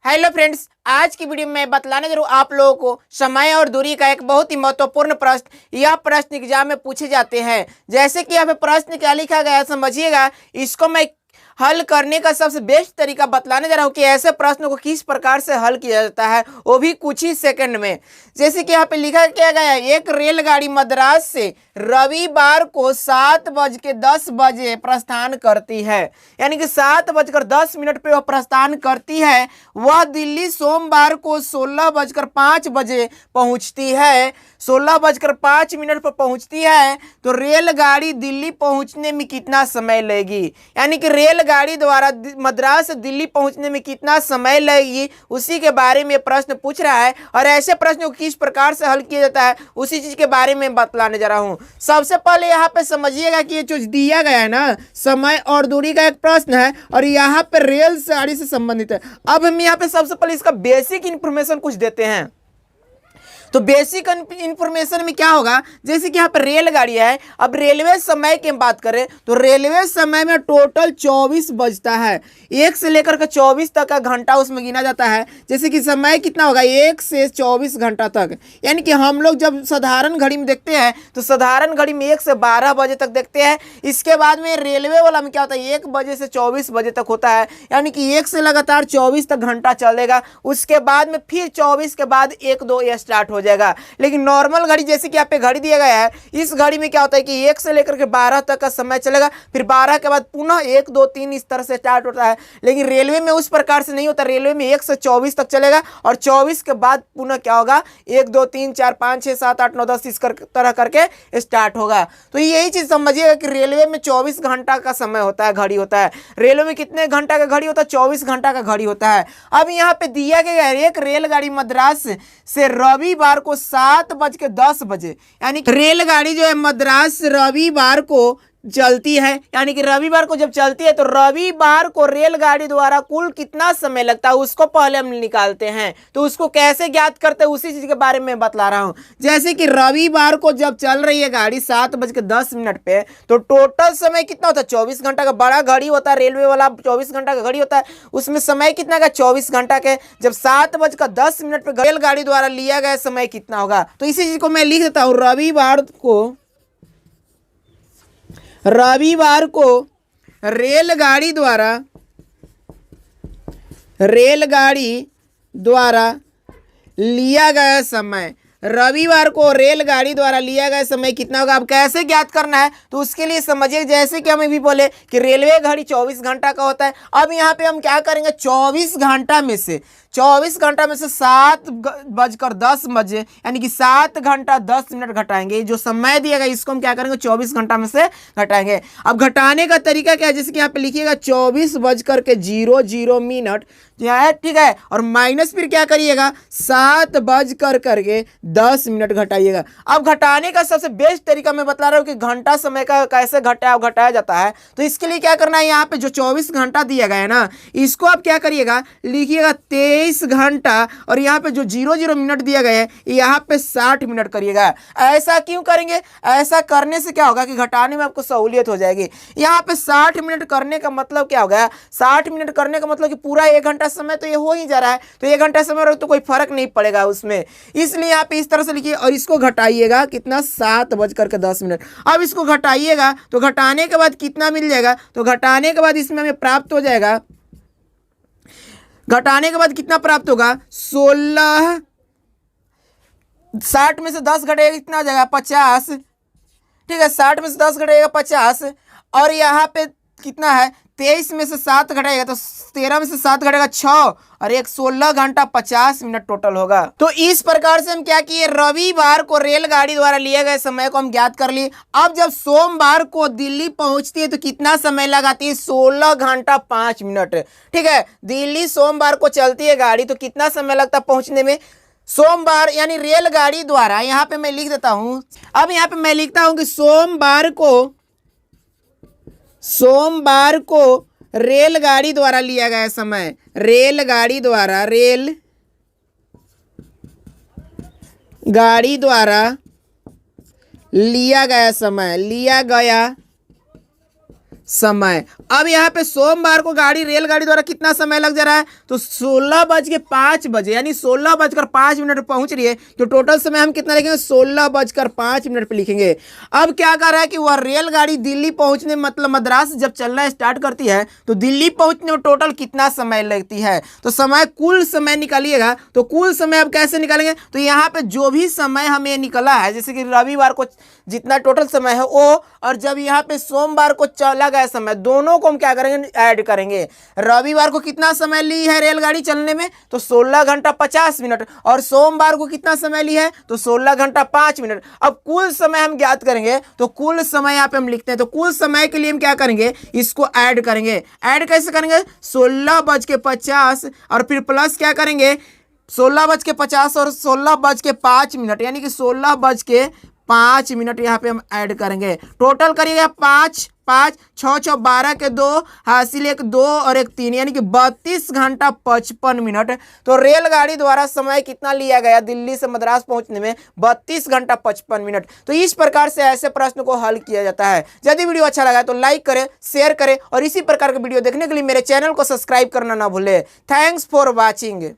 Hello friends, आज की video में मैं बतलाने जा रहा हूँ आप लोगों को समय और दूरी का एक बहुत ही महत्वपूर्ण प्रश्न। यह प्रश्न एग्जाम में पूछे जाते हैं। जैसे कि यहाँ पे प्रश्न क्या लिखा गया है समझिएगा। इसको मैं हल करने का सबसे बेस्ट तरीका बतलाने जा रहा हूँ कि ऐसे प्रश्नों को किस प्रकार से हल किया जाता है, वो भी कुछ ही सेकंड में। जैसे कि यहाँ पे लिखा क्या गया है, एक रेलगाड़ी मद्रास से रविवार को 7:10 प्रस्थान करती है, यानी कि 7:10 पे वह प्रस्थान करती है। वह दिल्ली सोमवार को 16:05 पहुंचती है। 16:05 पर पहुंचती है तो रेलगाड़ी दिल्ली पहुंचने में कितना समय लगेगी, यानी कि रेलगाड़ी द्वारा मद्रास से दिल्ली पहुंचने में कितना समय लगेगी, उसी के बारे में प्रश्न पूछ रहा है। और ऐसे प्रश्न को किस प्रकार से हल किया जाता है उसी चीज के बारे में बतलाने जा रहा हूं। सबसे पहले यहाँ पे समझिएगा कि ये जो दिया गया है ना, समय और दूरी का एक प्रश्न है और यहाँ पे रेल गाड़ी से संबंधित है। अब हम यहाँ पे सबसे पहले इसका बेसिक इंफॉर्मेशन कुछ देते हैं। तो बेसिक इंफॉर्मेशन में क्या होगा, जैसे कि यहाँ पर रेलगाड़ी है। अब रेलवे समय की बात करें तो रेलवे समय में टोटल 24 बजता है। 1 से लेकर के 24 तक का घंटा उसमें गिना जाता है। जैसे कि समय कितना होगा, 1 से 24 घंटा तक, यानी कि हम लोग जब साधारण घड़ी में देखते हैं तो साधारण घड़ी में 1 से 12 बजे तक देखते हैं। इसके बाद में रेलवे वाला में क्या होता है, 1 बजे से 24 बजे तक होता है, यानी कि 1 से लगातार 24 तक घंटा चलेगा। उसके बाद में फिर 24 के बाद 1-2 ये स्टार्ट हो जाएगा। लेकिन नॉर्मल घड़ी जैसे कि यहाँ पे घड़ी दिया गया है, इस घड़ी में क्या होता है कि 1 से लेकर के 12 तक का समय चलेगा, फिर 12 के बाद पुनः 1, 2, 3 इस तरह से स्टार्ट होता है। लेकिन रेलवे में उस प्रकार से नहीं होता। रेलवे में 1 से 24 तक चलेगा और 24 के बाद पुनः क्या होगा, 1, 2, 3, 4, 5, 6, 7, 8, 9, 10 इस तरह करके स्टार्ट होगा। तो यही चीज समझिएगा कि रेलवे में 24 घंटा का समय होता है, घड़ी होता है। रेलवे में कितने घंटा का घड़ी होता है, 24 घंटा का घड़ी होता है। अब यहाँ पे दिया गया है एक रेलगाड़ी मद्रास से रविवार को 7:10, यानी रेलगाड़ी जो है मद्रास रविवार को चलती है, यानी कि रविवार को जब चलती है तो रविवार को रेलगाड़ी द्वारा कुल कितना समय लगता है उसको पहले हम निकालते हैं। तो उसको कैसे ज्ञात करते हैं उसी चीज के बारे में बतला रहा हूं। जैसे कि रविवार को जब चल रही है गाड़ी 7:10 पे, तो टोटल समय कितना होता है, 24 घंटा का। बड़ा घड़ी होता है रेलवे वाला, 24 घंटा का घड़ी होता है, उसमें समय कितना का, 24 घंटा के। जब 7:10 पे रेलगाड़ी द्वारा लिया गया समय कितना होगा, तो इसी चीज को मैं लिख देता हूं। रविवार को रेलगाड़ी द्वारा लिया गया समय, रविवार को रेलगाड़ी द्वारा लिया गया समय कितना होगा। अब कैसे ज्ञात करना है तो उसके लिए समझिए, जैसे कि हम भी बोले कि रेलवे घड़ी 24 घंटा का होता है। अब यहाँ पे हम क्या करेंगे, 24 घंटा में से 7:10 यानी कि 7 घंटा 10 मिनट घटाएंगे। जो समय दिया गया इसको हम क्या करेंगे, 24 घंटा में से घटाएंगे। अब घटाने का तरीका क्या है, जैसे कि यहाँ पे लिखिएगा 24:00 है, ठीक है। और माइनस फिर क्या करिएगा, 7:10 घटाइएगा। अब घटाने का सबसे बेस्ट तरीका मैं बता रहा हूँ कि घंटा समय का कैसे घटाया जाता है। तो इसके लिए क्या करना है, यहाँ पे जो 24 घंटा दिया गया है ना, इसको आप क्या करिएगा, लिखिएगा 23 घंटा और यहाँ पे जो 00 मिनट दिया गया है यहाँ पे 60 मिनट करिएगा। ऐसा क्यों करेंगे, ऐसा करने से क्या होगा कि घटाने में आपको सहूलियत हो जाएगी। यहाँ पे 60 मिनट करने का मतलब क्या होगा, 60 मिनट करने का मतलब कि पूरा 1 घंटा समय तो ये हो ही जा रहा है, तो 1 घंटा समय तो कोई फर्क नहीं पड़ेगा उसमें। इसलिए यहाँ पे इस तरह से लिखिए और इसको घटाइएगा कितना, 7:10। अब इसको घटाइएगा तो घटाने के बाद कितना मिल जाएगा, तो घटाने के बाद इसमें हमें प्राप्त हो जाएगा, घटाने के बाद कितना प्राप्त होगा, 16। 60 में से 10 घटेगा कितना हो जाएगा, 50, ठीक है। 60 में से 10 घटेगा 50 और यहाँ पे कितना है, 23 में से 7 घटेगा तो 13 में से 7 घटेगा 6 और 16 घंटा 50 मिनट टोटल होगा। तो इस प्रकार से हम क्या किए, रविवार को रेलगाड़ी द्वारा लिए गए समय को हम ज्ञात कर लिए। अब जब सोमवार को दिल्ली पहुंचती है तो कितना समय लगाती है, 16 घंटा 5 मिनट, ठीक है। दिल्ली सोमवार को चलती है गाड़ी तो कितना समय लगता है पहुंचने में, सोमवार यानी रेलगाड़ी द्वारा, यहाँ पे मैं लिख देता हूं। अब यहाँ पे मैं लिखता हूं कि सोमवार को रेलगाड़ी द्वारा लिया गया समय, रेलगाड़ी द्वारा लिया गया समय अब यहाँ पे सोमवार को रेलगाड़ी द्वारा कितना समय लग जा रहा है, तो 16:05 यानी 16:05 पहुंच रही है। तो टोटल समय हम कितना लिखेंगे, 16:05 पे लिखेंगे। अब क्या कर रहा है कि वह रेलगाड़ी दिल्ली पहुंचने मतलब मद्रास जब चलना स्टार्ट करती है तो दिल्ली पहुंचने में टोटल कितना समय लगती है, तो समय कुल समय निकालिएगा। तो कुल समय अब कैसे निकालेंगे, तो यहाँ पे जो भी समय हमें निकला है, जैसे कि रविवार को जितना टोटल समय है वो, और जब यहाँ पे सोमवार को चला गया समय, दोनों को हम क्या करेंगे, ऐड करेंगे। रविवार को कितना समय ली है रेलगाड़ी चलने में, तो 16 घंटा 50 मिनट, और सोमवार को कितना समय ली है, तो 16 घंटा 5 मिनट। अब कुल समय हम ज्ञात करेंगे, तो कुल समय यहाँ पे हम लिखते हैं। तो कुल समय के लिए हम क्या करेंगे, इसको ऐड करेंगे। ऐड कैसे करेंगे, 16:50 और फिर प्लस क्या करेंगे, 16:50 और 16:05, यानी कि 16:05 यहाँ पे हम ऐड करेंगे। टोटल करिएगा 5 5 6 6 12 के 2 हासिल 1 2 और 1 3, यानी कि 32 घंटा 55 मिनट। तो रेलगाड़ी द्वारा समय कितना लिया गया दिल्ली से मद्रास पहुंचने में, 32 घंटा 55 मिनट। तो इस प्रकार से ऐसे प्रश्न को हल किया जाता है। यदि वीडियो अच्छा लगा तो लाइक करें, शेयर करें, और इसी प्रकार के वीडियो देखने के लिए मेरे चैनल को सब्सक्राइब करना ना भूलें। Thanks for watching.